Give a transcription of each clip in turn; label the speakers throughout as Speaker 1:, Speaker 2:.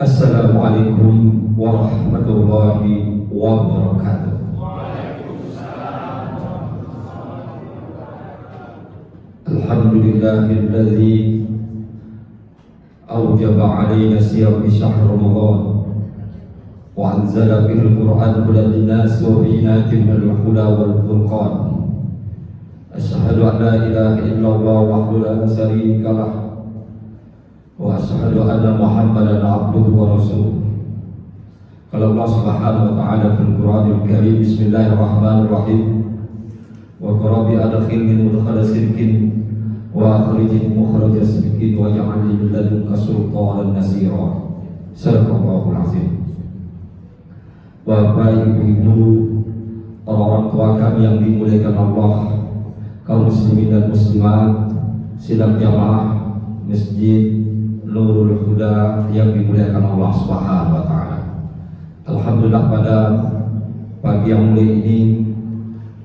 Speaker 1: Assalamualaikum warahmatullahi wabarakatuh. Alhamdulillahilladzi awjaba alaina siyam syahr Ramadan wa anzala fil Qur'an hudan linnas wa bayyinatin minal huda wal furqan. Asyhadu an la ilaha illallah wahdahu la syarika lah wa asyhadu anna Muhammadan abduhu wa rasuluh. Qala Allah Subhanahu wa ta'ala fil Qur'anil Karim, bismillahirrahmanirrahim. Wa qarabi adkhilni mudkhala sidqin wa akhrijni mukhraja sidqin wa ja'alni min ladunka sultanan nasira. Sadaqallahul azim. Bapak, ibu-ibu, orang-orang tua kami yang dimuliakan Allah, kaum muslimin dan muslimat sidang jamaah Masjid Nurul Huda yang dimuliakan Allah Subhanahu wa ta'ala. Alhamdulillah, pada pagi yang mulia ini,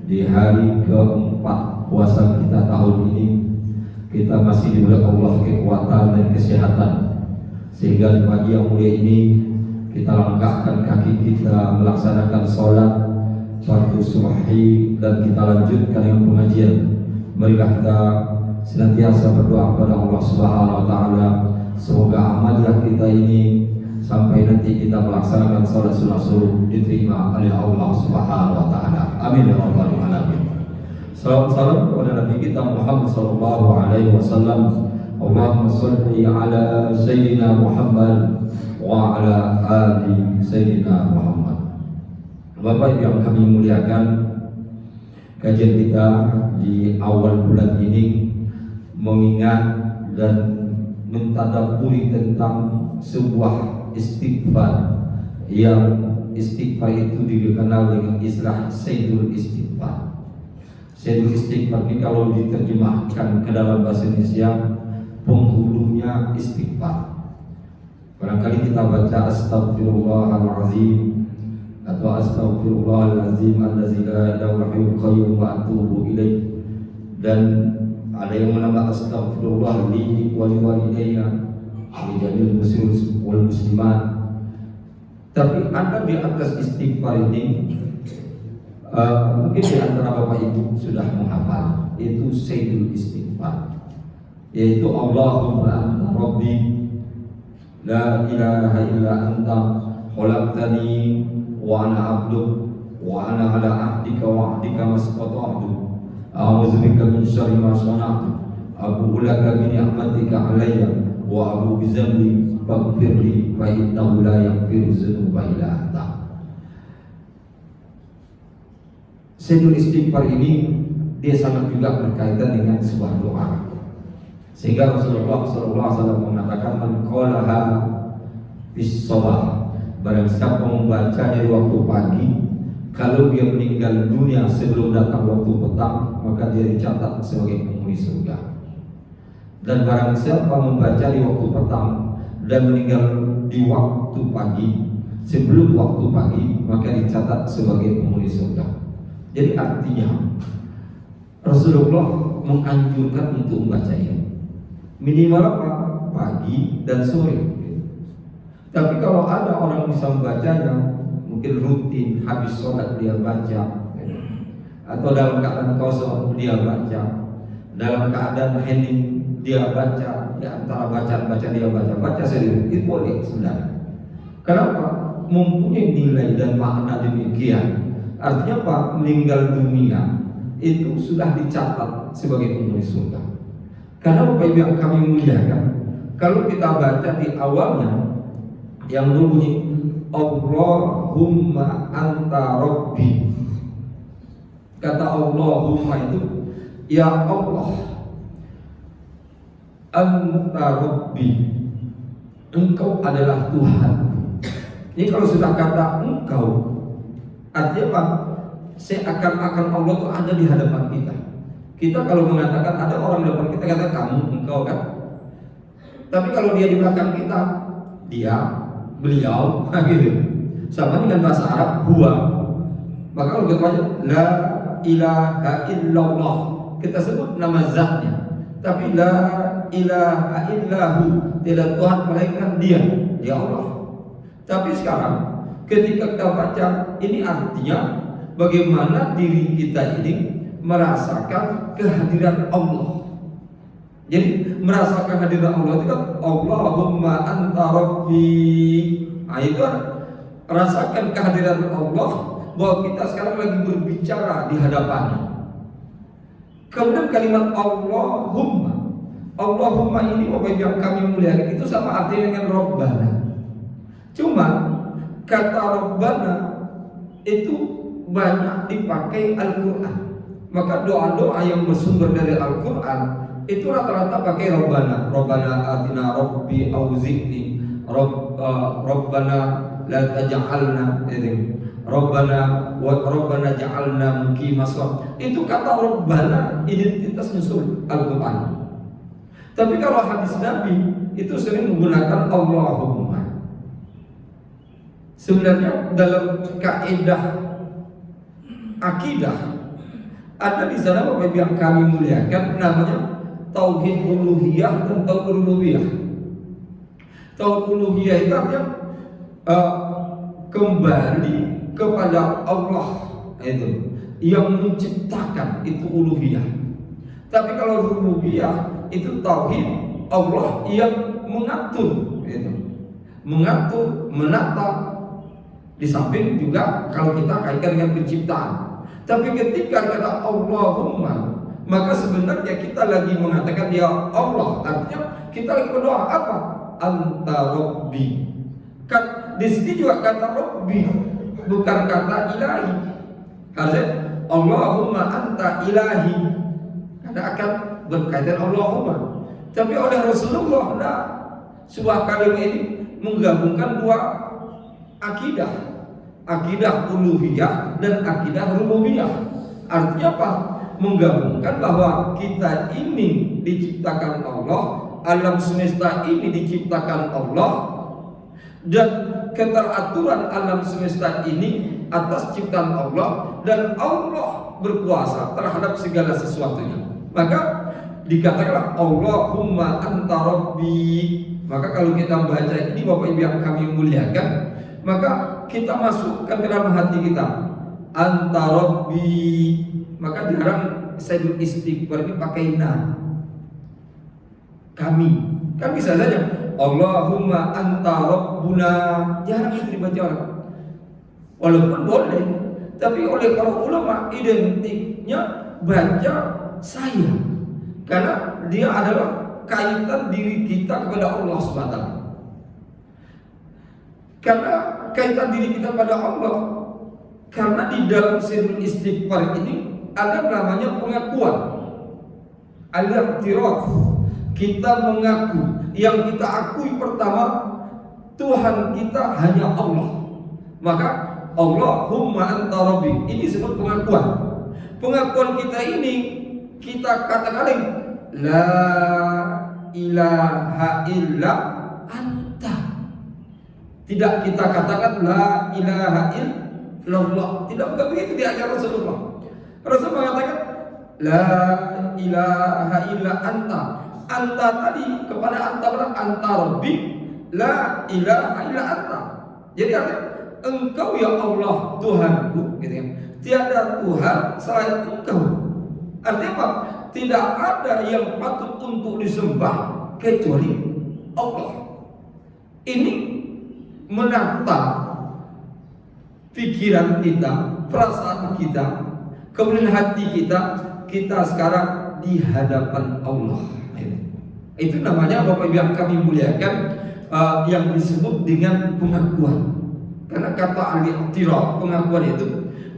Speaker 1: di hari keempat puasa kita tahun ini, kita masih diberi Allah kekuatan dan kesehatan, sehingga di pagi yang mulia ini kita langkahkan kaki kita melaksanakan sholat fardu subhi dan kita lanjutkan dengan pengajian. Marilah kita senantiasa berdoa kepada Allah Subhanahu wa ta'ala, semoga amaliah kita ini sampai nanti kita melaksanakan sholat sunat subuh diterima oleh Allah Subhanahu wa ta'ala. Amin ya rabbal alamin. Salam kepada Nabi kita Muhammad sallallahu alaihi wasallam. Allahumma shalli ala sayyidina Muhammad wa ala ali sayyidina Muhammad. Bapak yang kami muliakan, kajian kita di awal bulan ini mengingat dan mentadabburi tentang sebuah istighfar yang istighfar itu dikenal dengan istilah Sayyidul Istighfar. Sayyidul Istighfar ini kalau diterjemahkan ke dalam bahasa Indonesia, penghulunya istighfar. Barangkali kita baca Astaghfirullahalazim atau Astaghfirullahalazim allazi la ilaha illa qayyum wa atubu ilaih, dan ada yang menambah Astaghfirullah li wa liwalidayya li jami'il muslimin wal muslimat. Tapi ada di atas istighfar ini, mungkin di antara Bapak Ibu sudah menghafal, itu Sayyidul Istighfar, yaitu Allahumma anta rabbi la ilaha illa anta khalaqtani wa ana abduk wa ana ala ahdika wa ahdika mastata'tu a'udzubika min syarri ma sana'tu abu'u laka bi ni'matika 'alayya wa abu'u bi dzambi faghfirli fa innahu la yaghfiru dzunuba illa anta. Sayyidul Istighfar ini dia sangat juga berkaitan dengan sebuah doa, sehingga Rasulullah SAW mengatakan, man qalaha fis shabah, barang siapa membacanya di waktu pagi, kalau dia meninggal dunia sebelum datang waktu petang, maka dia dicatat sebagai penghuni surga. Dan barang siapa membaca di waktu petang dan meninggal di waktu pagi sebelum waktu pagi, maka dicatat sebagai penghuni surga. Jadi artinya Rasulullah menganjurkan untuk membaca ini minimal apa? Pagi dan sore. Tapi kalau ada orang bisa membacanya, mungkin rutin habis sholat dia baca, atau dalam keadaan kosong dia baca, dalam keadaan hening dia baca, di antara bacaan dia baca sendiri, itu boleh sebenarnya. Kenapa? Mempunyai nilai dan makna demikian. Artinya apa? Meninggal dunia itu sudah dicatat sebagai penghuni surga. Karena Bapak Ibu yang kami muliakan, kalau kita baca di awalnya yang berbunyi Allahumma anta rabbi, kata Allahumma itu ya Allah, anta rabbi, engkau adalah Tuhan. Ini kalau sudah kata engkau, artinya apa? Seakan-akan Allah itu ada di hadapan kita. Kita kalau mengatakan ada orang di depan kita, kata kamu, engkau kan. Tapi kalau dia di belakang kita, dia, beliau, gitu. Sama dengan bahasa Arab, huwa. Maka kalau kita baca la ilaha illallah, kita sebut nama zatnya. Tapi la ilaha illahu, tidak Tuhan melainkan dia Allah. Tapi sekarang ketika kita baca, ini artinya bagaimana diri kita ini merasakan kehadiran Allah. Jadi merasakan kehadiran Allah itu kan Allahumma anta rabbi. Nah, itu kan rasakan kehadiran Allah bahwa kita sekarang lagi berbicara di hadapannya. Kemudian kalimat Allahumma ini Bapak Ibu yang kami muliakan itu sama artinya dengan Rabbana. Cuma kata Rabbana itu banyak dipakai Al-Quran. Maka doa-doa yang bersumber dari Al-Quran itu rata-rata pakai Rabbana. Rabbana atina rabbi auzi'ni Rabbana la taj'alna Rabbana ja'alna muqimas shalah. Itu kata Rabbana identitas nyusul Al-Quran. Tapi kalau hadis Nabi itu sering menggunakan Allahumma. Sebenarnya dalam kaidah akidah ada di sana Bapak Ibu yang kami muliakan namanya tauhid uluhiyah dan tauhid rububiyah. Tauhid uluhiyah itu artinya kembali kepada Allah itu yang menciptakan, itu uluhiyah. Tapi kalau rububiyah itu tauhid Allah yang mengatur, itu mengatur, menata. Di samping juga kalau kita kaitkan dengan penciptaan. Tapi ketika kata Allahumma, maka sebenarnya kita lagi mengatakan ya Allah, artinya kita lagi berdoa apa? Anta Rabbi. Kan di sini juga kata Rabbi, bukan kata ilahi. Harusnya Allahumma anta ilahi, karena akan berkaitan Allahumma. Tapi oleh Rasulullah, nah, sebuah kalimat ini menggabungkan dua akidah. Akidah uluhiyah dan akidah rububiyah. Artinya apa? Menggabungkan bahwa kita ini diciptakan Allah, alam semesta ini diciptakan Allah, dan keteraturan alam semesta ini atas ciptaan Allah, dan Allah berkuasa terhadap segala sesuatunya. Maka dikatakan Allahumma anta rabbi. Maka kalau kita membaca ini Bapak Ibu yang kami muliakan, maka kita masukkan ke dalam hati kita anta rabbi. Maka dilarang Sayyidul Istighfar ini pakai na, kami. Kan bisa saja Allahumma anta rabbuna, jarang itu dibaca orang. Walaupun boleh, tapi oleh para ulama identiknya baca saya, karena dia adalah kaitan diri kita kepada Allah SWT. Karena kaitan diri kita pada Allah, karena di dalam Sayyidul Istighfar ini ada namanya pengakuan, al-i'tiraf. Kita mengaku, yang kita akui pertama Tuhan kita hanya Allah. Maka Allahumma anta rabbi, ini disebut pengakuan. Pengakuan kita ini kita katakan la ilaha illa anta. Tidak kita katakan la ilaha illallah. Tidak begitu diajar Rasulullah. Rasul mengatakan la ilaha illa anta. Anta tadi kepada anta rabbi, la ilaha illa anta. Jadi artinya engkau ya Allah Tuhanku, gitu ya. Tiada Tuhan selain engkau. Artinya apa? Tidak ada yang patut untuk disembah kecuali Allah. Ini menata pikiran kita, perasaan kita, kemudian hati kita. Kita sekarang di hadapan Allah. Itu namanya Bapak Ibu yang kami muliakan, yang disebut dengan pengakuan. Karena kata al-i'tiraf, pengakuan itu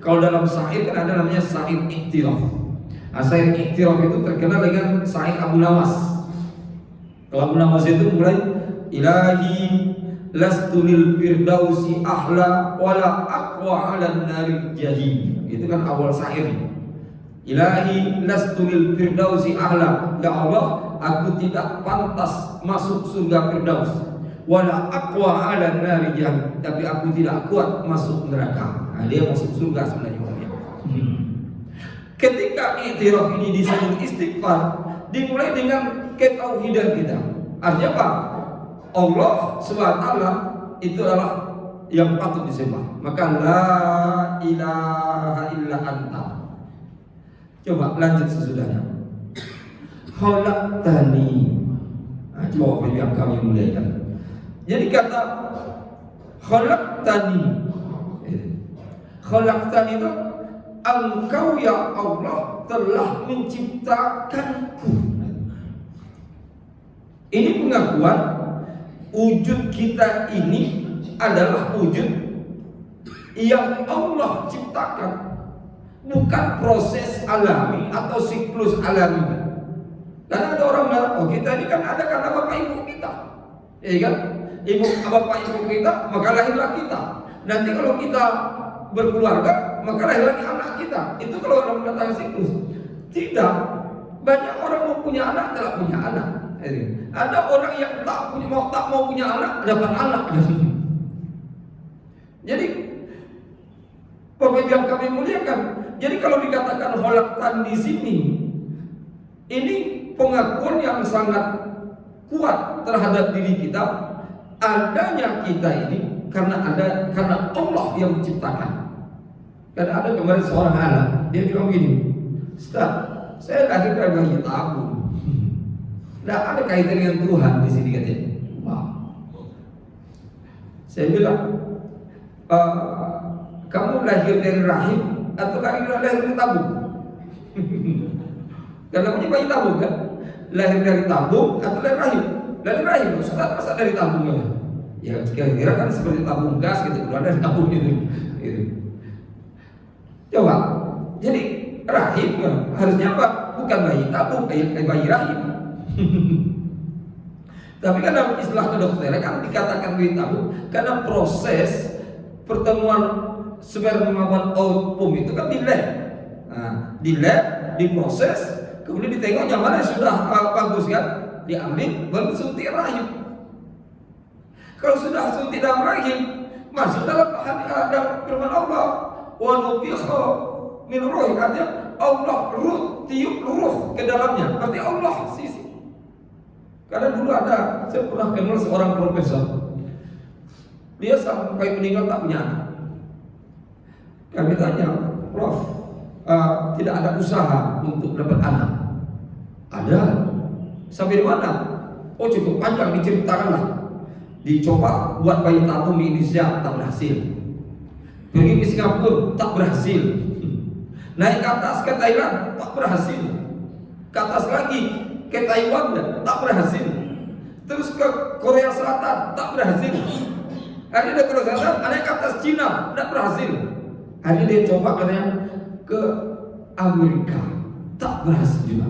Speaker 1: kalau dalam syair kan ada namanya syair i'tiraf. Nah, syair i'tiraf itu terkenal dengan syair Abu Nawas. Kalau Abu Nawas itu mulai ilahi lastu lil firdausi ahla wala aqwa 'ala naril jahim. Itu kan awal syair. Ilahi lastu lil firdausi ahla, ya Allah, aku tidak pantas masuk surga Firdaus. Wala aqwa 'ala nari jahannam, tapi aku tidak kuat masuk neraka. Nah, dia masuk surga sebenarnya. Ketika i'tiraf ini disebut istighfar, dimulai dengan ketauhidan kita. Artinya apa? Allah SWT itu adalah yang patut disembah. Maka la ilaha illa anta. Coba lanjut sesudahnya. Khalaqtani. Coba yang kami muliakan. Jadi kata khalaqtani. Khalaqtani itu engkau ya Allah telah menciptakanku. Ini pengakuan wujud kita ini adalah wujud yang Allah ciptakan, bukan proses alami atau siklus alami. Karena ada orang bilang, oh kita ini kan ada karena bapak ibu kita, ya kan? Ibu bapak ibu kita, maka lahirlah kita. Nanti kalau kita berkeluarga, maka lahir lagi anak kita. Itu kalau orang mengatakan siklus. Tidak, banyak orang mau punya anak, tidak punya anak. Ada orang yang tak mau punya anak, dapat anak. Jadi Bapak yang kami muliakan, jadi kalau dikatakan khalaqtan di sini, ini pengakuan yang sangat kuat terhadap diri kita. Adanya kita ini karena Allah yang menciptakan. Karena ada kemarin seorang anak, dia bilang gini, Ustaz, saya lahir dari bayi tabung. Tidak ada kaitan dengan Tuhan di sini katanya. Wah. Saya bilang, kamu lahir dari rahim atau lahir dari tabung? Karena punya bayi tabung kan? Lahir dari tabung atau dari rahim? Dari rahim, Ustaz, masa dari tabung kan? Ya kira-kira kan seperti tabung gas gitu, keluar dari tabung itu. Coba, jadi rahim harusnya apa? Bukan bayi tabung, bayi rahim. Tapi kan dalam istilah kedokteran kan dikatakan bayi tabung karena proses pertemuan sperma dan ovum itu kan di lab. Nah, di lab diproses, kemudian ditengok yang mana sudah bagus kan, diambil baru suntik rahim. Kalau sudah suntik dalam rahim, masuk dalam firman Allah, wa nufikha min ruh, artinya Allah tiup ruh ke dalamnya, berarti Allah sisi. Karena dulu ada, saya pernah kenal seorang profesor, dia sampai meninggal tak punya anak. Kami tanya, Prof, tidak ada usaha untuk dapat anak? Ada. Sampai di mana? Oh cukup panjang diceritakan lah. Dicoba buat bayi tabung di Indonesia, tak berhasil. Pergi ke Singapura, tak berhasil. Naik ke atas ke Thailand, tak berhasil. Ke atas lagi ke Taiwan, tak berhasil. Terus ke Korea Selatan, tak berhasil. Akhirnya dia ke Korea Selatan, naik ke atas Cina, tak berhasil. Akhirnya dia coba katanya ke Amerika, tak berhasil juga.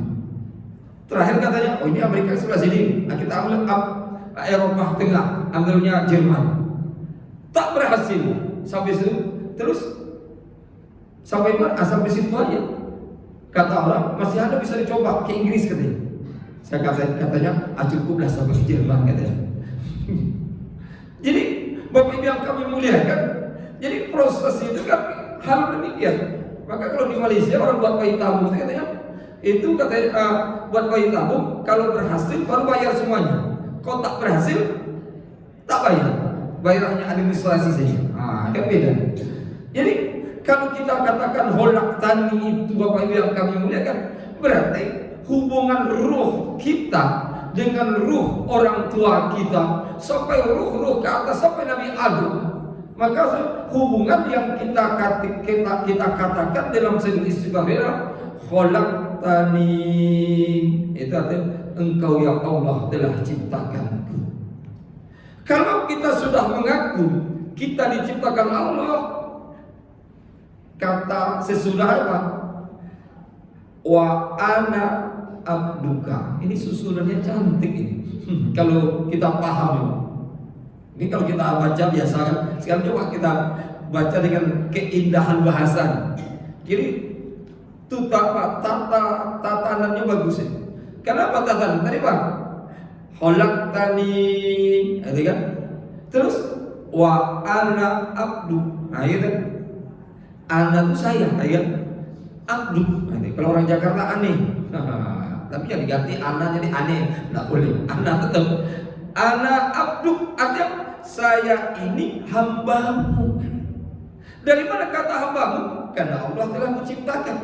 Speaker 1: Terakhir katanya, oh ini Amerika sebelah sini, nah, kita ambil Eropa Tengah, ambilnya Jerman, tak berhasil. Sampai situ, terus sampai mana? Sampai situ aja. Kata orang masih ada bisa dicoba ke Inggris katanya. Saya katanya, cukuplah sampai ke Jerman katanya. Jadi Bapak Ibu yang kami muliakan, jadi proses itu kan hal demikian. Maka kalau di Malaysia orang buat bayi tabung katanya, itu katanya buat bayi tabung kalau berhasil baru bayar semuanya. Kalau tak berhasil tak bayar, bayar hanya administrasi saja. Kan beda. Jadi kalau kita katakan khalaqtani itu Bapak Ibu yang kami muliakan, berarti hubungan ruh kita dengan ruh orang tua kita sampai ruh-ruh ke atas sampai Nabi Adam. Maka hubungan yang kita katakan dalam segi istighfar khalaqtani itu artinya engkau ya Allah telah ciptakanku. Kalau kita sudah mengaku kita diciptakan Allah, kata sesudah apa? Wa ana abduka. Ini susunannya cantik ini. Kalau kita paham ini kalau kita baca biasa kan. Sekarang coba kita baca dengan keindahan bahasa. Jadi tatanannya bagus ini. Kenapa tatanan? Tadi Bang, khalaqtani, itu kan? Terus wa ana abdu. Nah, itu ana itu saya, ya kan? Abdu. Nah, ini kalau orang Jakarta aneh. Tapi yang diganti ana jadi aneh, enggak boleh. Ana tetap Ana abduk, artinya saya ini hambamu. Dari mana kata hambamu? Karena Allah telah menciptakan.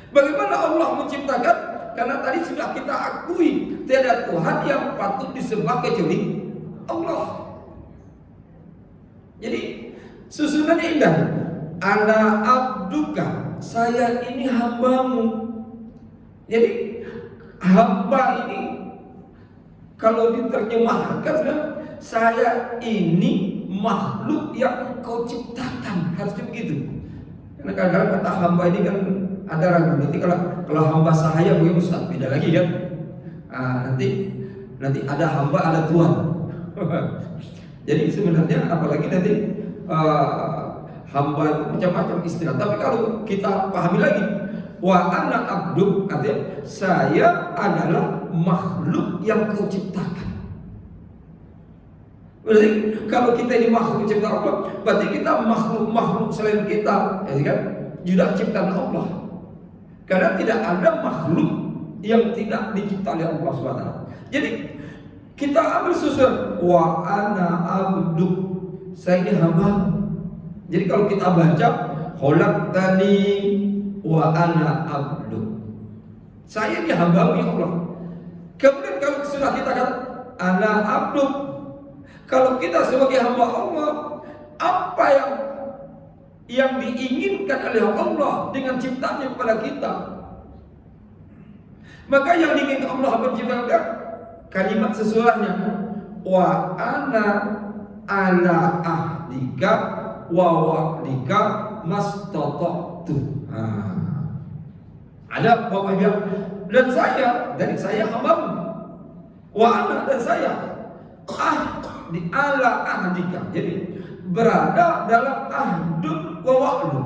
Speaker 1: Bagaimana Allah menciptakan? Karena tadi sudah kita akui tiada Tuhan yang patut disembah kecuali Allah. Jadi susunannya indah. Ana abduka, saya ini hambamu. Jadi hamba ini kalau diterjemahkan, saya ini makhluk yang engkau ciptakan, harusnya begitu. Karena kadang-kadang kata hamba ini kan ada ragu. Nanti kalau hamba sahaya bagaimana Ustaz? Beda lagi kan? Nanti ada hamba, ada Tuhan. Jadi sebenarnya apalagi nanti hamba itu macam-macam istilah. Tapi kalau kita pahami lagi, wa ana abdu, artinya saya adalah makhluk yang kau ciptakan. Berarti kalau kita ini makhluk ciptaan Allah, berarti kita makhluk selain kita, ya kan? Juga ciptaan Allah. Karena tidak ada makhluk yang tidak dicipta oleh Allah SWT. Jadi kita ambil susun wa ana abdu, saya ini hamba. Jadi kalau kita baca khalaqtani wa ana abdu, saya ini hamba ya Allah. Kemudian kalau sudah kita kata ana abdu, kalau kita sebagai hamba Allah, apa yang diinginkan oleh Allah dengan ciptaannya kepada kita? Maka yang diinginkan Allah menciptakan kalimat sesuatunya, wa ana ala ahdika wa wa'dika mastata'tu. Ada Bapak bilang, dan saya hambamu. Wa ana, dan saya di ala ahdika. Jadi berada dalam ahdun wa wa'dun.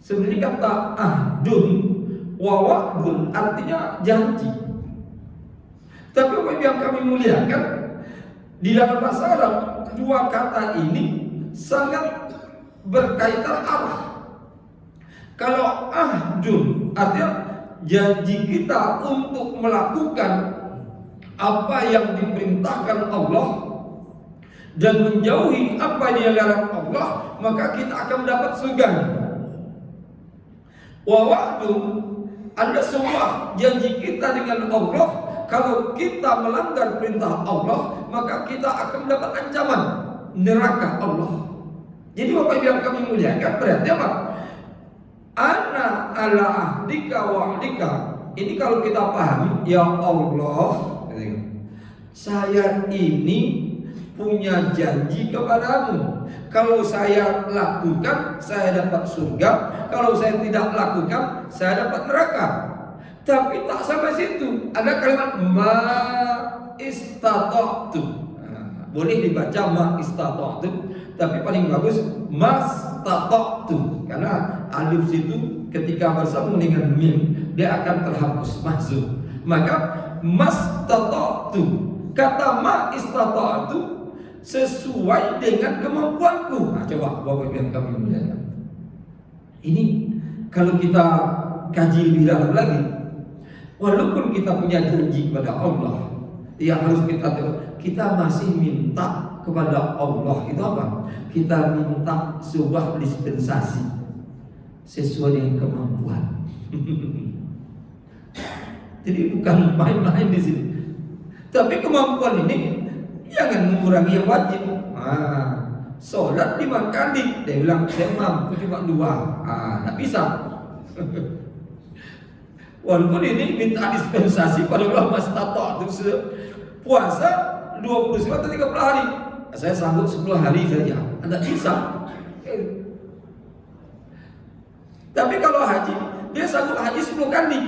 Speaker 1: Sebenarnya kata ahdun wa wa'dun artinya janji. Tapi apa yang kami muliakan, di dalam bahasa Arab dua kata ini sangat berkaitan arah. Kalau ahdun artinya janji kita untuk melakukan apa yang diperintahkan Allah dan menjauhi apa yang dilarang Allah, maka kita akan mendapat surga. Wa wa'dun, ada sebuah janji kita dengan Allah. Kalau kita melanggar perintah Allah, maka kita akan mendapat ancaman neraka Allah. Jadi Bapak Ibu yang kami muliakan, berarti apa? Ana ala ahdika wa ahdika. Ini kalau kita pahami, ya Allah, saya ini punya janji kepadamu. Kalau saya lakukan, saya dapat surga. Kalau saya tidak lakukan, saya dapat neraka. Tapi tak sampai situ. Ada kalimat ma istata'tu. Boleh dibaca ma istata'tu, tapi paling bagus mastata'tu. Karena alif situ ketika bersambung dengan mim, dia akan terhapus, mahzuf. Maka mastata'tu, kata ma istata'tu sesuai dengan kemampuanku. Coba Bapak Ibu yang kami muliakan. Ini kalau kita kaji lebih dalam lagi, walaupun kita punya janji kepada Allah, yang harus kita masih minta kepada Allah itu apa? Kita minta sebuah dispensasi sesuai dengan kemampuan. Jadi bukan main-main di sini. Tapi kemampuan ini jangan mengurangi yang wajib. Sholat 5 kali, dia bilang saya mampu cuma 2. Tak bisa. Walaupun ini minta dispensasi pada Allah mastata'tu. Puasa 29 atau 30 hari, saya sanggup 10 hari saja. Anda bisa. Tapi kalau haji, dia sanggup haji 10 kali.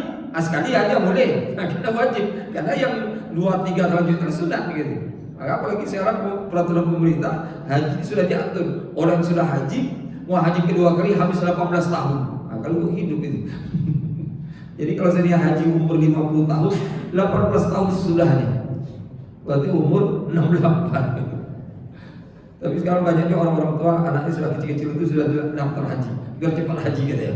Speaker 1: Sekali aja boleh. Kita wajib. Karena yang 2-3 selanjutnya sunat gitu. Maka apalagi sekarang peraturan pemerintah haji sudah diatur. Orang yang sudah haji mau haji kedua kali habis 18 tahun. Kalau hidup itu. Jadi kalau saya haji umur 50 tahun, 18 tahun sesudahnya, berarti umur 68. Tapi sekarang banyaknya orang-orang tua anaknya sudah kecil-kecil itu sudah daftar haji, biar cepat haji gitu ya.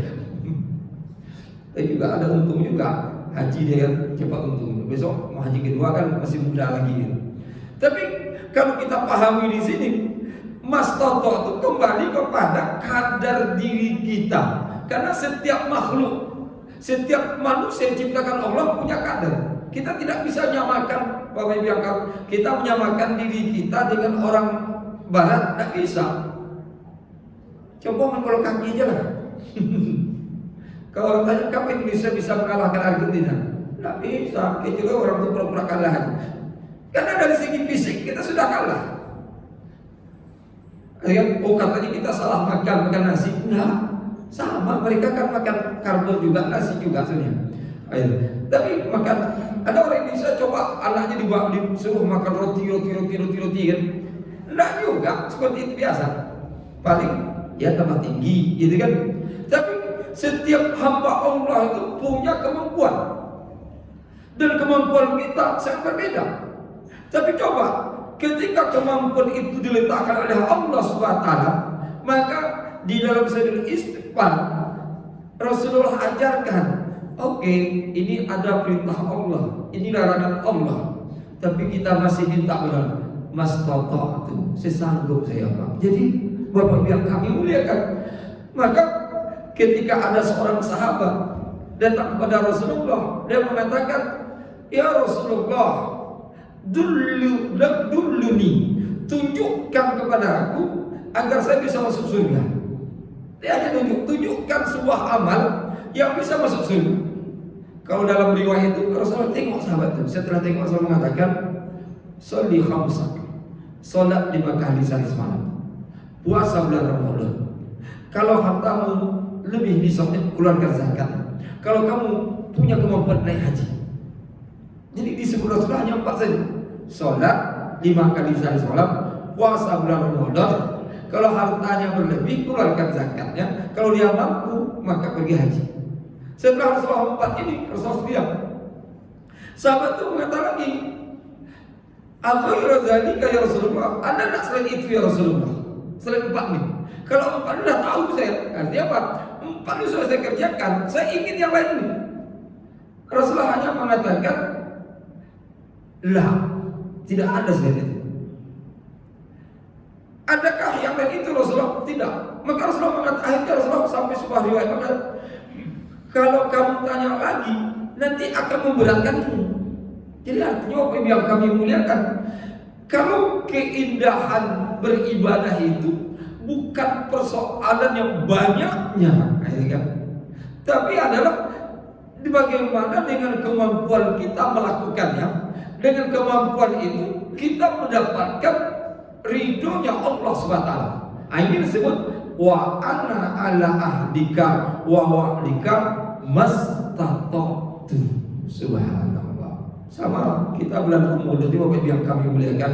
Speaker 1: Tapi juga ada untung juga, haji dia kan cepat untung. Besok mau haji kedua kan masih muda lagi gitu. Tapi kalau kita pahami di sini, mastoto itu kembali kepada kadar diri kita. Karena setiap makhluk, setiap manusia yang diciptakan Allah punya kadar. Kita tidak bisa menyamakan, Bapak Ibu yang kita menyamakan diri kita dengan orang Barat, tidak bisa. Coba kalau kaki aja lah. Kalau orang tanya kapan Indonesia bisa mengalahkan Argentina, tidak bisa. Kita juga orang itu pura-pura kalah. Karena dari segi fisik kita sudah kalah. Oh katanya kita salah makan nasi. Nah, sama, mereka kan makan karbo juga, nasi juga sebenarnya. Tapi makan, ada orang Indonesia coba anaknya disuruh makan roti kan. Enggak juga, seperti itu biasa. Paling ya tambah tinggi gitu kan. Tapi setiap hamba Allah itu punya kemampuan. Dan kemampuan kita sangat berbeda. Tapi coba ketika kemampuan itu diletakkan oleh Allah SWT, maka di dalam Sayyidul Istighfar Rasulullah ajarkan, oke, ini ada perintah Allah, ini larangan Allah, tapi kita masih minta ulang, mastata'tu, sesanggup saya Pak. Jadi Bapak yang kami muliakan, maka ketika ada seorang sahabat datang kepada Rasulullah, dia mengatakan, ya Rasulullah, duluni, tunjukkan kepada aku agar saya bisa masuk surga. Dia hanya tunjukkan sebuah amal yang bisa masuk surga. Kalau dalam riwayat itu Rasulullah tengok sahabat itu, setelah tengok Rasulullah mengatakan, sholli khamsak, sholat 5 kali sehari semalam, puasa bulan Ramadan. Kalau hartamu lebih nisabnya, keluarkan zakat. Kalau kamu punya kemampuan naik haji. Jadi disebut Rasulullah hanya 4 saja. Sholat 5 kali sehari semalam, puasa bulan Ramadan. Kalau hartanya berlebih, keluarkan zakatnya. Kalau dia mampu, maka pergi haji. Setelah Rasulullah 4 ini, Rasulullah bilang, sahabat itu mengatakan lagi, "Aghayra dzalika ya Rasulullah?" Ada tak selain itu ya Rasulullah? Selain 4 ini. Kalau 4 sudah tahu saya, artinya apa? 4 itu sudah saya kerjakan. Saya ingin yang lain ini. Rasulullah hanya mengatakan, lah, tidak ada selain itu. Adakah yang lain itu Rasulullah? Tidak. Maka Rasulullah mengatakan, akhirnya Rasulullah sampai sebuah riwayat mengatakan, kalau kamu tanya lagi, nanti akan memberatkanmu. Jadi artinya apa yang kami muliakan? Kalau keindahan beribadah itu bukan persoalan yang banyaknya, kan? Tapi adalah bagaimana dengan kemampuan kita melakukannya. Dengan kemampuan itu kita mendapatkan ridhonya Allah SWT. Ini disebut wa ana ala ahdika wa wa'dika mastata'tu. Subhanallah. Sama kita bulan Ramadan itu Bapak yang kami muliakan,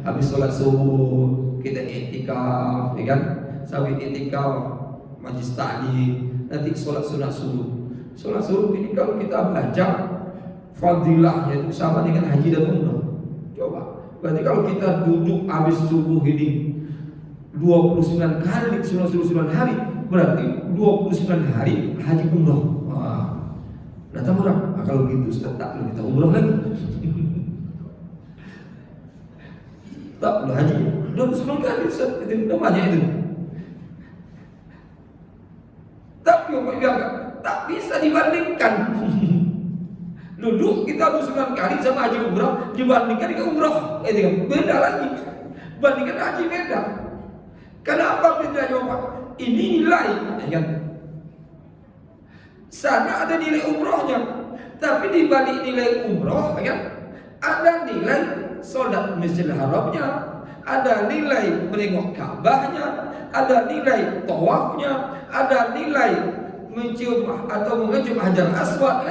Speaker 1: habis sholat subuh kita i'tikaf, ya kan? Sampai i'tikaf majlis ta'lim, nanti sholat sunat subuh. Sholat subuh ini kalau kita baca fadilahnya itu sama dengan haji dan umrah. Coba, berarti kalau kita duduk habis subuh ini 29 kali sunat subuh 9 hari, berarti 29 hari haji umrah. Wah, datang orang. Nah, kalau gitu Ustaz, tak perlu kita umrah lagi. Tak perlu haji 29 kali Ustaz, itu banyak itu. Tapi tak bisa dibandingkan. Duduk kita 29 kali sama haji umrah dibandingkan dengan umrah, beda lagi. Bandingkan haji beda. Kenapa beda Pak? Ini nilai, kan? Sana ada nilai umrahnya, tapi di balik nilai umrah, kan? Ada nilai sholat Masjidil Haramnya, ada nilai menengok Ka'bahnya, ada nilai tawafnya, ada nilai mencium atau mengecup Hajar Aswad,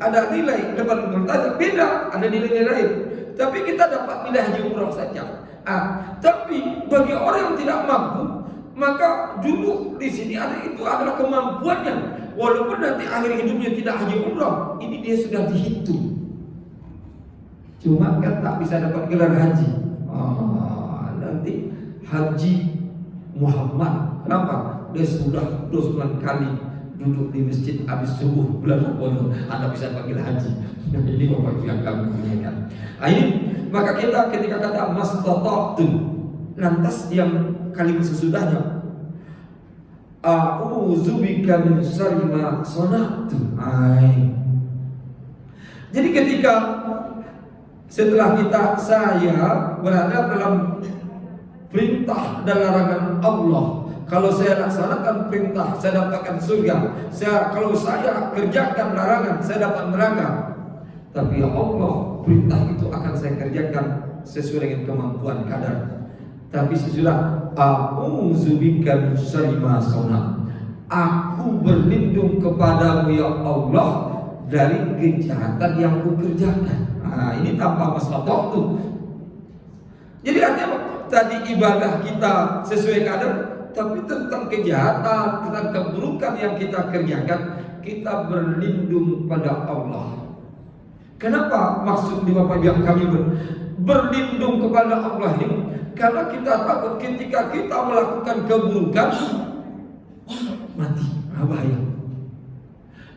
Speaker 1: ada nilai depan Multazam, beda, ada nilai-nilai lain. Tapi kita dapat nilai haji umrah saja. Tapi bagi orang yang tidak mampu, maka dulu di sini itu adalah kemampuannya. Walaupun nanti akhir hidupnya tidak haji umrah, ini dia sudah dihitung. Cuma kan tak bisa dapat gelar haji. Nanti haji Muhammad, kenapa? Dia sudah 29 kali duduk di masjid habis subuh bulan Ramadan, Anda bisa panggil haji. Ini Bapak yang kami muliakan. Ini Maka kita ketika kata mastata'tu, lantas yang kalimat sesudahnya a'udzubika min syarri ma sana'tu. Jadi ketika setelah saya berada dalam perintah dan larangan Allah, kalau saya laksanakan perintah saya dapatkan surga, kalau saya kerjakan larangan saya dapat neraka. Tapi ya Allah, perintah itu akan saya kerjakan sesuai dengan kemampuan kadar. Tapi sesudah a'udzubika min syarri ma sana'tu, aku berlindung kepadamu ya Allah dari kejahatan yang kukerjakan. Ini tanpa masalah tuh. Jadi artinya apa? Tadi ibadah kita sesuai kadar, tapi tentang kejahatan, tentang keburukan yang kita kerjakan, kita berlindung pada Allah. Kenapa maksud di Bapak yang kami berlindung kepada Allah ini? Karena kita takut ketika kita melakukan keburukan mati, bahaya.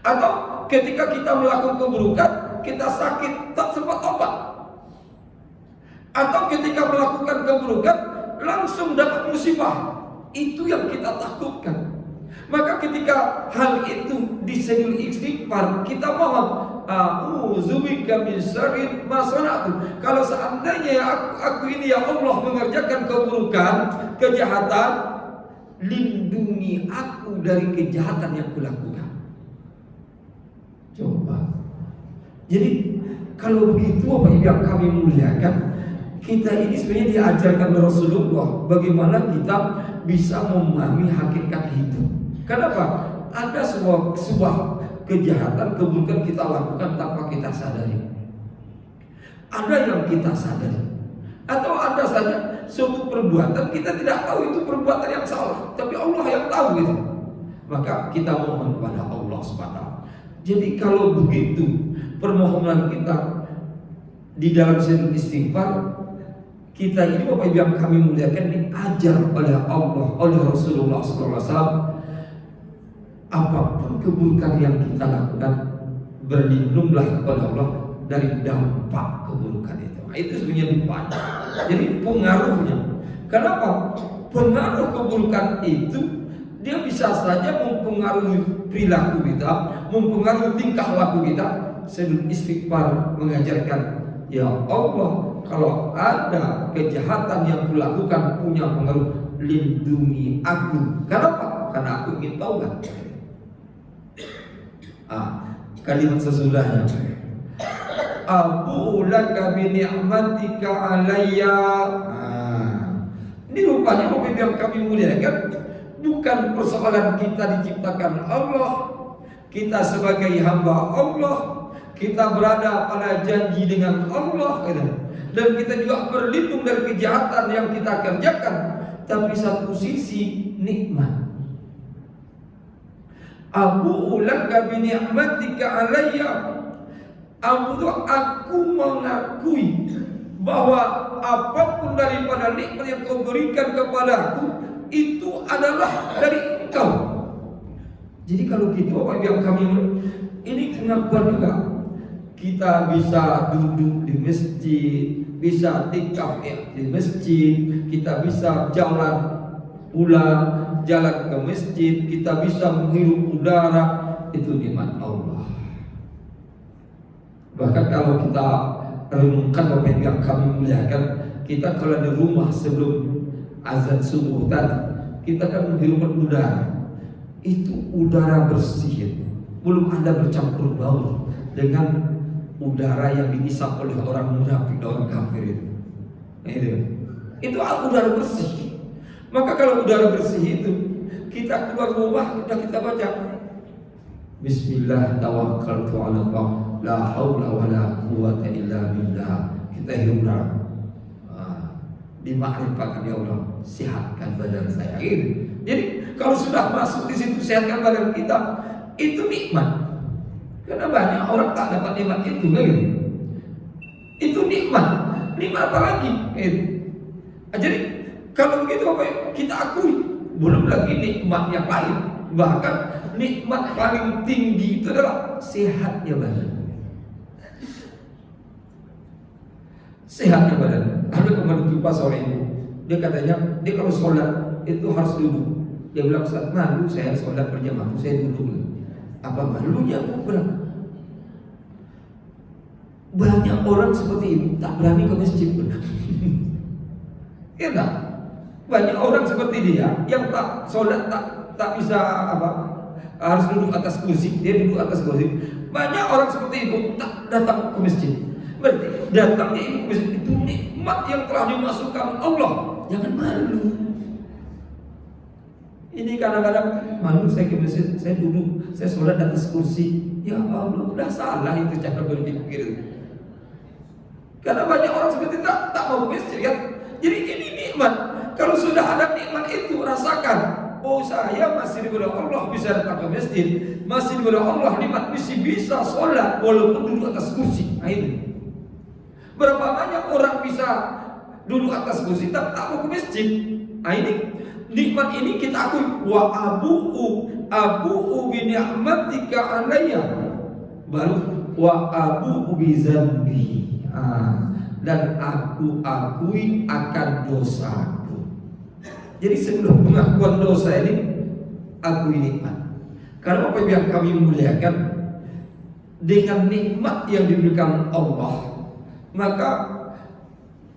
Speaker 1: Atau ketika kita melakukan keburukan kita sakit tak sempat obat, atau ketika melakukan keburukan langsung dapat musibah, itu yang kita takutkan. Maka ketika hal itu disebut istighfar, kita mohon a'udzubika min syarri ma sana'tu. Kalau seandainya aku ini ya Allah mengerjakan keburukan, kejahatan, lindungi aku dari kejahatan yang kulakukan. Coba. Jadi kalau begitu apa yang kami muliakan, kita ini sebenarnya diajarkan oleh Rasulullah bagaimana kita bisa memahami hakikat hidup. Kenapa? Ada sebuah kejahatan, keburukan kita lakukan tanpa kita sadari. Ada yang kita sadari, atau ada saja suatu perbuatan kita tidak tahu itu perbuatan yang salah, tapi Allah yang tahu itu. Maka kita mohon kepada Allah SWT. Jadi kalau begitu permohonan kita di dalam sujud istighfar, kita ini Bapak Ibu yang kami muliakan diajar oleh Allah, oleh Rasulullah SAW. Apapun keburukan yang kita lakukan, berlindunglah kepada Allah dari dampak keburukan itu. Itu sebenarnya banyak. Jadi pengaruhnya. Kenapa? Pengaruh keburukan itu dia bisa saja mempengaruhi perilaku kita, mempengaruhi tingkah laku kita. Sujud istighfar mengajarkan, ya Allah, kalau ada kejahatan yang kulakukan punya pengaruh, lindungi aku. Kenapa? Karena aku ingin taubat. Kalimat sesudahnya, abu laka bi ni'matika alayya. Ini rupanya Bapak yang kami muliakan, bukan persoalan kita diciptakan Allah, kita sebagai hamba Allah, kita berada pada janji dengan Allah, dan kita juga berlindung dari kejahatan yang kita kerjakan. Tapi satu sisi nikmat. Abu laka bi ni'matika alayya. Aku mengakui bahwa apapun daripada nikmat yang kau berikan kepadaku itu adalah dari Engkau. Jadi kalau gitu Bapak yang kami ini pengakuan juga. Kita bisa duduk di masjid, bisa tikaf di masjid, kita bisa jalan pulang, jalan ke masjid, kita bisa menghirup udara, itu nikmat Allah. Bahkan kalau kita renungkan Bapak yang kami muliakan, kita kalau di rumah sebelum azan subuh tadi, kita kan menghirup udara. Itu udara bersih, belum ada bercampur baur dengan udara yang dihisap oleh orang munafik, orang kafir itu. Itu udara bersih. Maka kalau udara bersih itu, kita keluar rumah kita baca Bismillah tawakkaltu 'ala Allah, la haula wala quwwata illa billah. Kita hirup dimakrifkan, ya Allah, sehatkan badan saya. Jadi kalau sudah masuk di situ sehatkan badan kita, itu nikmat. Karena banyak orang tak dapat nikmat itu, itu nikmat. Nikmat apa lagi? Jadi kalau begitu apa kita akui, belum lagi nikmat yang lain. Bahkan nikmat paling tinggi itu adalah sehatnya badan. sehatnya badan. Ada kemarin jumpa sore ini, dia katanya dia kalau sholat itu harus duduk. Dia bilang, Ustaz, malu saya sholat berjamaah, saya duduk. Apa malunya? Aku bilang, banyak orang seperti itu tak berani ke masjid benar. Ya tak? Banyak orang seperti dia yang tak sholat tak bisa harus duduk atas kursi, dia duduk atas kursi. Banyak orang seperti itu tak datang ke masjid. Berarti datangnya itu ke masjid itu nikmat yang telah dimasukkan Allah. Jangan malu. Ini kadang-kadang malu saya ke masjid, saya duduk, saya sholat di atas kursi. Ya Allah, udah salah itu cara berpikir. Karena banyak orang seperti tak mau ke masjid kan. Jadi ini nikmat. Kalau sudah ada nikmat itu rasakan. Oh, saya masih diberi Allah bisa datang ke masjid, masih diberi Allah nikmat masih bisa sholat walaupun duduk atas kursi. Nah, ini berapa banyak orang bisa duduk atas kursi tapi tak mau ke masjid. Nah, ini nikmat ini kita akui. Wa abu'u bi ni'matika alayya, baru wa abu'u bi zambi. Dan aku akui akan dosaku. Jadi sebelum pengakuan dosa ini, akui nikmat. Karena apa yang kami muliakan, dengan nikmat yang diberikan Allah, maka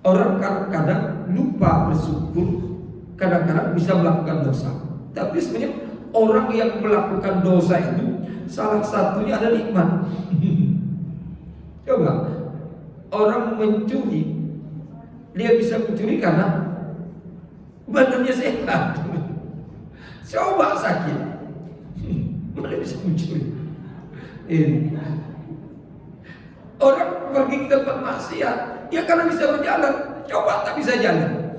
Speaker 1: orang kadang-kadang lupa bersyukur, kadang-kadang bisa melakukan dosa. Tapi sebenarnya orang yang melakukan dosa itu salah satunya ada nikmat. Coba orang mencuri, dia bisa mencuri karena badannya sehat. Coba sakit, mana bisa mencuri? Ini orang pergi ke tempat maksiat, ya karena bisa berjalan. Coba tak bisa jalan,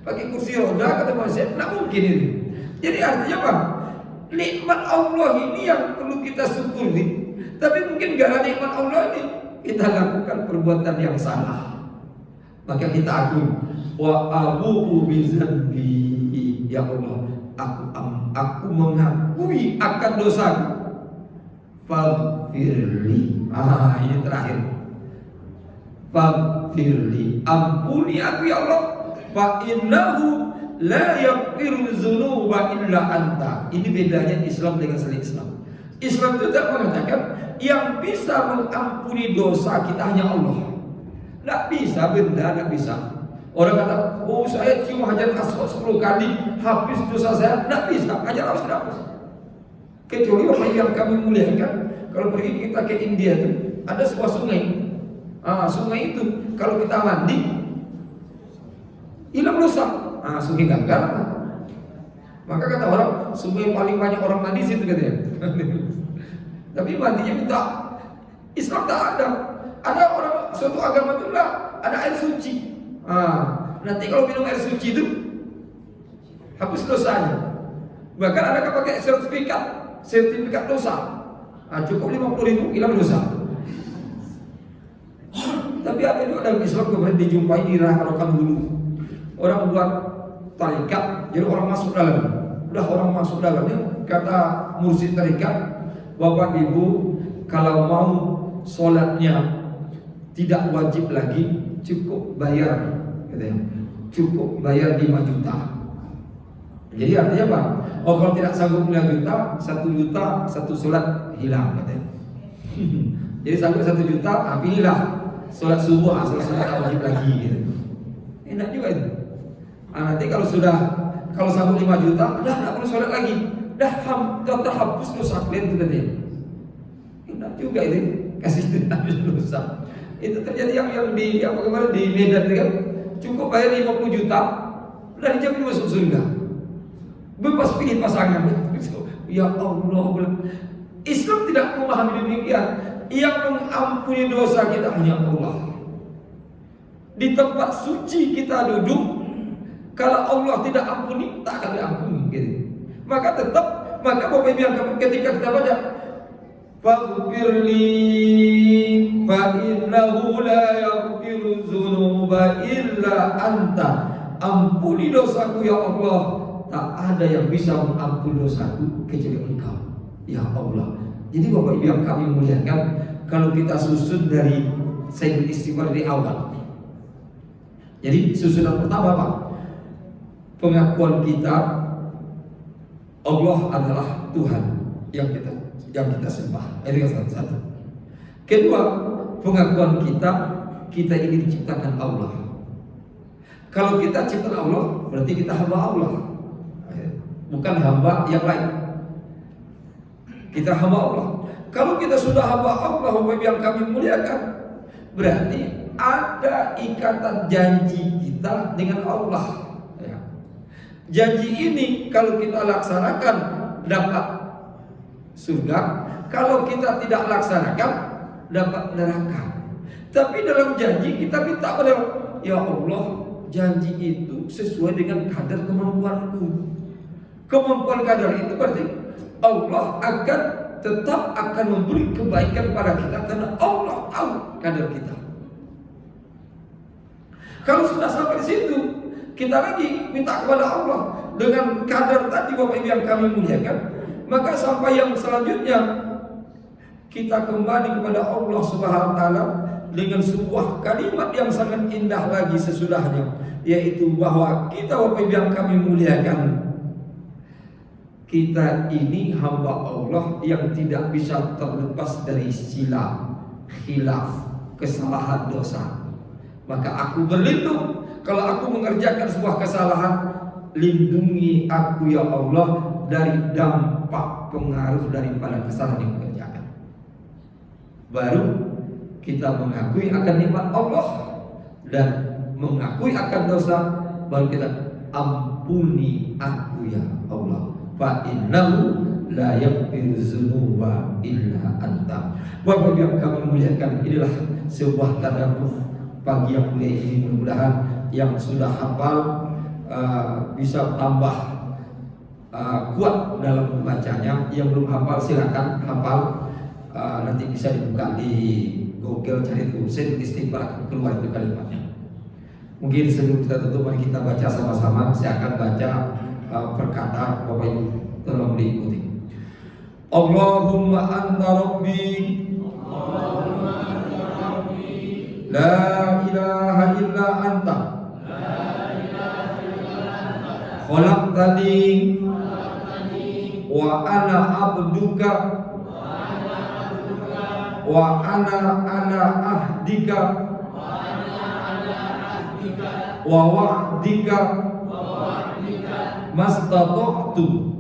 Speaker 1: pakai kursi roda ke tempat maksiat, tak mungkin ini. Jadi artinya apa? Nikmat Allah ini yang perlu kita syukuri. Tapi mungkin gara nikmat Allah ini kita lakukan perbuatan yang salah, maka kita akui wa abu'u bi dzambi. Ya Allah, aku mengakui akan dosaku. Faghfirli. Ini terakhir. Faghfirli, ampuni aku ya Allah. Fa innahu la yaghfiru dzunuba illa anta. Ini bedanya Islam dengan selain Islam. Islam itu tidak mengatakan yang bisa mengampuni dosa kita hanya Allah. Tidak bisa, benda tidak bisa. Orang kata, oh saya cium hajar aswad 10 kali, habis dosa saya. Tidak bisa, hajar aswad tidak habis. Kecuali apa yang kami muliakan, kalau pergi kita ke India itu ada sebuah sungai. Sungai itu kalau kita mandi hilang dosa. Sungai Gangga. Maka kata orang, sungai paling banyak orang mandi situ katanya. Tapi mandinya minta. Islam tak ada. Ada orang suatu agama itu lah, ada air suci. Nanti kalau minum air suci itu hapus dosanya. Bahkan ada yang pakai sertifikat dosa. Cukup 50.000 hilang dosa. Tapi ada juga dalam Islam kemarin dijumpai di Rakan dulu. Orang buat tarikat, jadi orang masuk dalam. Udah orang masuk dalamnya, kata mursyid tarikat, Bapak Ibu kalau mau sholatnya tidak wajib lagi, cukup bayar, katanya. Cukup bayar 5 juta. Jadi artinya apa? Oh kalau tidak sanggup 5 juta, 1 juta satu sholat hilang, katanya. Jadi sanggup 1 juta, pilihlah sholat subuh, sholat wajib lagi, gitu. Enak juga itu. Nanti kalau sanggup 5 juta, udah tidak perlu sholat lagi. Dah terhapus dosa kalian itu tadi. Enak juga itu, kasih terhapus dosa. Itu terjadi yang di kemarin di Medan kan, cukup bayar 50 juta, udah dijamin masuk surga. Bebas pilih pasangan. Ya Allah, Islam tidak memahami demikian. Yang mengampuni dosa kita hanya Allah. Di tempat suci kita duduk, kalau Allah tidak ampuni, tak akan diampuni. Gitu. Maka Bapak Ibu yang ketika kita baca faghfirli fa innahu la yaghfiru dzunuba illa anta. Ampuni dosaku ya Allah. Tak ada yang bisa mengampuni dosaku kecuali Engkau ya Allah. Jadi Bapak Ibu yang kami muliakan, kalau kita susun dari Sayyidul Istighfar di awal, Jadi susunan pertama apa? Pengakuan kita Allah adalah Tuhan yang kita sembah. Itu yang satu. Kedua, pengakuan kita ini diciptakan Allah. Kalau kita ciptaan Allah, berarti kita hamba Allah, bukan hamba yang lain. Kita hamba Allah. Kalau kita sudah hamba Allah, yang kami muliakan, berarti ada ikatan janji kita dengan Allah. Janji ini kalau kita laksanakan dapat surga, kalau kita tidak laksanakan dapat neraka. Tapi dalam janji kita minta pada ya Allah, janji itu sesuai dengan kadar kemampuanku. Kemampuan kadar itu berarti Allah tetap akan memberi kebaikan pada kita karena Allah tahu kadar kita. Kalau sudah sampai di situ, kita lagi minta kepada Allah dengan kadar tadi Bapak Ibu yang kami muliakan, maka sampai yang selanjutnya kita kembali kepada Allah Subhanahu wa taala dengan sebuah kalimat yang sangat indah lagi sesudahnya, yaitu bahwa kita Bapak Ibu yang kami muliakan, kita ini hamba Allah yang tidak bisa terlepas dari silap, khilaf, kesalahan, dosa. Maka aku berlindung kalau aku mengerjakan sebuah kesalahan, lindungi aku ya Allah dari dampak pengaruh daripada kesalahan yang dikerjakan. Baru kita mengakui akan nikmat Allah dan mengakui akan dosa, baru kita ampuni aku ya Allah. Fa innahu la yaghfiru dzunuba illa anta. Bapak yang kami muliakan, inilah sebuah tadabbur pagi yang mulia ini. Mudah-mudahan yang sudah hafal bisa tambah kuat dalam membacanya. Yang belum hafal silakan hafal, nanti bisa dibuka di Google, cari tuh Sayyidul Istighfar, keluar itu kalimatnya. Mungkin sebelum kita tutup, mari kita baca sama-sama. Saya akan baca perkataan Bapak Ibu, tolong diikuti. Allahumma anta rabbi, la ilaha illa anta, khalaqtani wa ana abduka wa ana ala ahdika wa wa'dika mastata'tu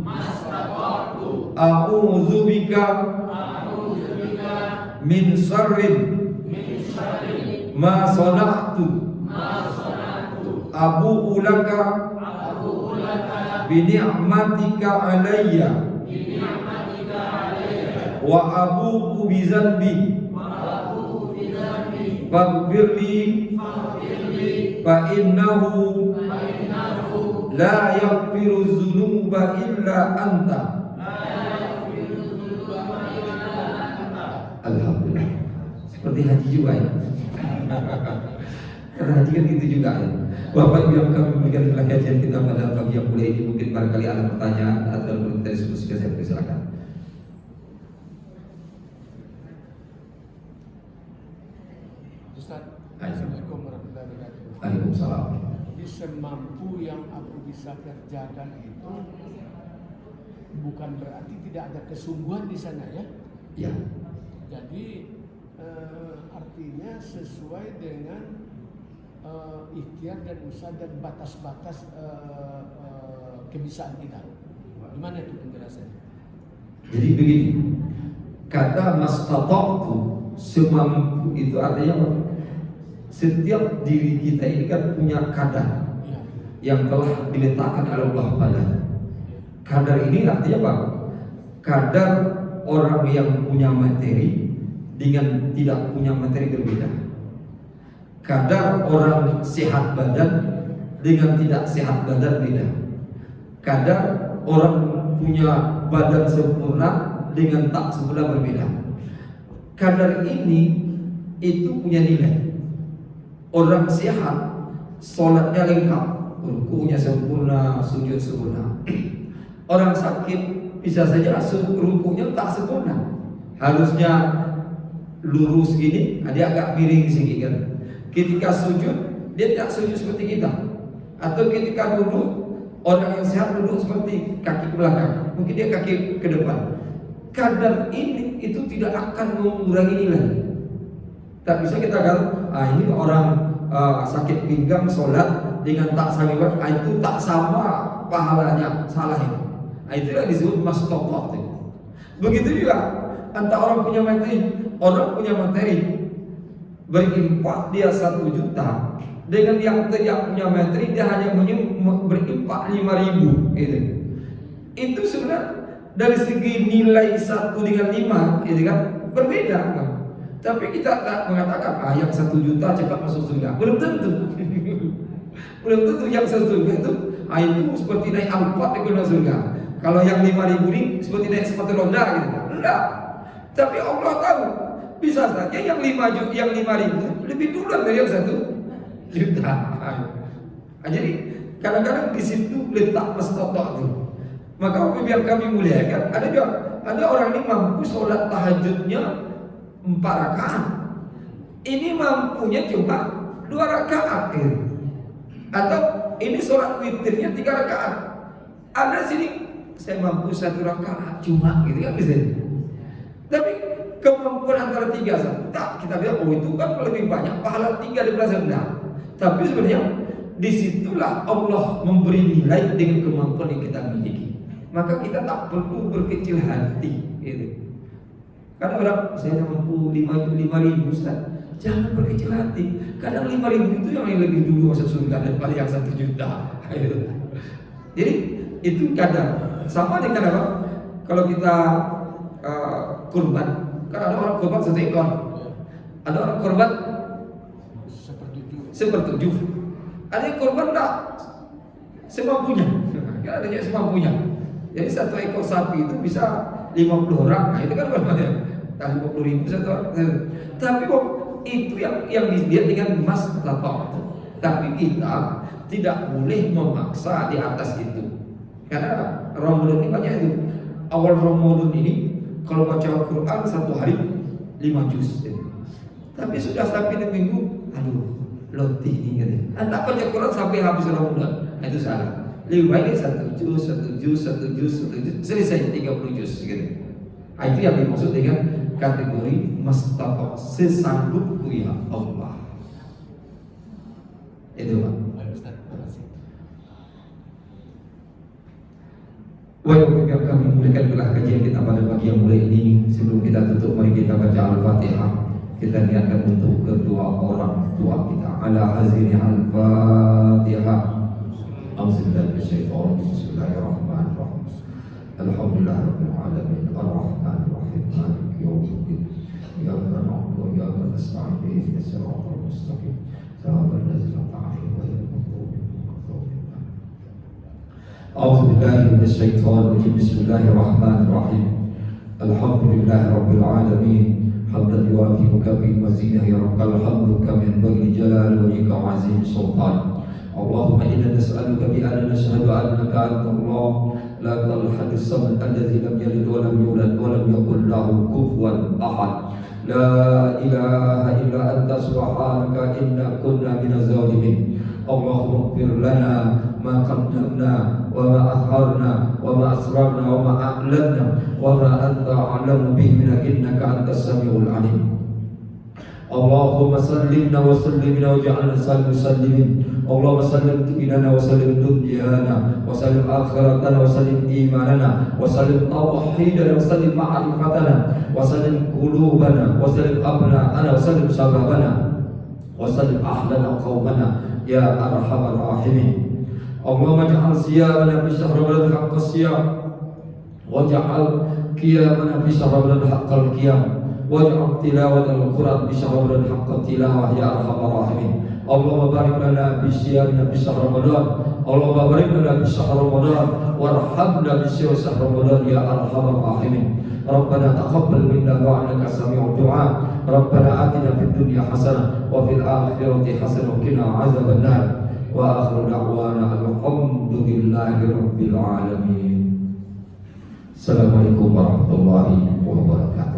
Speaker 1: a'udzu bika min syarrin ma sana'tu abu'u laka bi ni'matika alayya wa abu'u bi dzanbi faghfirli fa innahu la yaghfiru dzunuba illa anta. Alhamdulillah. Seperti haji juga ya. Karena haji kan gitu juga ya. Bapak Ibu yang kami berikan telah kajian kita pada pagi yang mulia ini, mungkin barangkali ada pertanyaan atau perlu kita diskusikan, saya persilakan.
Speaker 2: Ustaz, Assalamualaikum warahmatullahi wabarakatuh.
Speaker 1: Waalaikumsalam.
Speaker 2: Jadi semampu yang aku bisa kerjakan itu bukan berarti tidak ada kesungguhan di sana ya.
Speaker 1: Ya.
Speaker 2: Jadi artinya sesuai dengan ikhtiar dan usaha dan batas-batas kebisaan kita. Gimana itu penjelasannya?
Speaker 1: Jadi begini, kata mastata'tu, semampu itu artinya apa? Setiap diri kita ini kan punya kadar yang telah diletakkan oleh Allah padanya. Kadar ini artinya apa? Kadar orang yang punya materi dengan tidak punya materi berbeda. Kadar orang sehat badan dengan tidak sehat badan beda. Kadar orang punya badan sempurna dengan tak sempurna berbeda. Kadar ini itu punya nilai. Orang sehat sholatnya lengkap, rukunya sempurna, sujud sempurna. Orang sakit bisa saja rukunya tak sempurna, harusnya lurus gini, dia agak miring sini kan. Ketika sujud dia tidak sujud seperti kita. Atau ketika duduk, orang yang sehat duduk seperti kaki ke belakang, mungkin dia kaki ke depan. Kadar ini itu tidak akan mengurangi nilai. Tak bisa kita katakan, ini orang sakit pinggang sholat dengan tak sangat, itu tak sama pahalanya, salah itu. Itulah disebut mastaqat. Begitu juga antara orang punya materi berimpak dia 1 juta dengan yang tidak punya materi dia hanya berimpak 5.000 gitu. Itu sebenarnya dari segi nilai 1 dengan 5 gitu kan berbeda kan? Tapi kita tak mengatakan yang 1 juta cepat masuk surga. Belum tentu. Belum tentu yang 1 surga itu seperti naik Alphard di surga. Kalau yang 5.000 ini seperti naik sepatu roda gitu. Enggak. Tapi Allah tahu bisa saja yang 5.000 lebih duluan dari yang 1 juta. Jadi kadang-kadang di situ letak mastaqat itu. Maka biar kami muliakan, ada orang ini mampu sholat tahajudnya 4 rakaat. Ini mampunya cuma 2 rakaat gitu. Atau ini sholat witirnya 3 rakaat. Ada sini saya mampu 1 rakaat cuma gitu kan bisa. Tapi kemampuan antara 3 tak kita bilang itu kan lebih banyak pahala 3 daripada rendah. Tapi sebenarnya disitulah Allah memberi nilai dengan kemampuan yang kita miliki. Maka kita tak perlu berkecil hati gitu. Kadang orang saya mampu 5.000 Ustaz. Jangan berkecil hati. Kadang 5.000 itu yang lebih dulu masuk surga daripada yang 1 juta. Jadi itu kadang sama dengan apa? Kalau kita kurban, kan ada orang kurban 1 ekor, ada orang kurban 1/7, ada yang kurban tak semampunya, kan adanya semampunya. Jadi 1 ekor sapi itu bisa 50 orang, nah itu kan berapa? 50.000 1 orang. Tapi itu yang dilihat dengan mastaqat. Tapi kita tidak boleh memaksa di atas itu. Karena Ramadan ini banyak itu. Awal Ramadan ini kalau baca Al-Quran 1 hari 5 juz. Tapi sudah sampai di minggu, loti ini gitu. Tak baca Quran sampai habis Ramadan. Itu salah. Lebih baik 1 juz, selesai 30 juz gitu. Itu yang dimaksud dengan kategori mastaqat, sesanggupku ya Allah. Itu Pak. Wahai yang kami muliakan, telah kajian kita pada pagi yang mulia ini. Sebelum kita tutup, mari kita baca Al-Fatihah. Kita niatkan untuk kedua orang tua kita. Ala hazini Al-Fatihah. Bismillahirrahmanirrahim. Alhamdulillahirabbil alamin. Arrahmanirrahim. Maliki yaumiddin. Iyyaka na'budu wa iyyaka nasta'in. Ihdinas siratal mustaqim. Siratal ladzina an'amta 'alaihim ghairil maghdubi 'alaihim waladdallin. A'udzubillahi minasyaitonir rajim. Bismillahirrahmanirrahim. Alhamdulillahi rabbil alamin. Hamdan yuwafiqu kafi mazidah ya rabbal hamdu kamin bagi jalal wajhika azim sultan. Allahumma inna nas'aluka bi anna nashhadu annaka antallah la talhadus samad alladzi lam yalid wa lam yulad wa lam yakul lahu kufuwan ahad. La ilaha illa anta subhanaka inna kunna minaz zalimin. Allahumma ighfir lana ma qaddamna wa ma akharna wa ma asrarna wa ma a'lanna wa ma anta a'lamu bihi minna innaka antas samiul alim. Allahumma sallimna wa sallimna wa ja'alna muslimin. Allahumma sallim dinana wa sallim dunyana wa sallim akhiratana wa sallim imanana wa sallim tauhidana wa sallim ma'rifatana wa sallim qulubana wa sallim abna'ana wa sallim shababana wa sallim ahlana qaumana ya arhamar rahimin. Allahumma ja'al siyamana fi syahr Ramadan haqqal siyam wa ja'al qiyamana fi syahr Ramadan haqqal qiyam wa ja'al tilawatal Qur'an fi syahr Ramadan haqqat tilawah ya arhamar rahimin. Allahumma barik lana bi siyamina fi syahr Ramadan. Allahumma barik lana bi syahr Ramadan warhamna bi syahr Ramadan ya arhamar rahimin. Rabbana taqabbal minna wa innaka sami'ud du'a. Rabbana atina fid dunya hasanah wa fil akhirati hasanah wa qina azaban nar. Wa akhiru da'wana alhamdulillahi rabbil alamin. Assalamualaikum warahmatullahi wabarakatuh.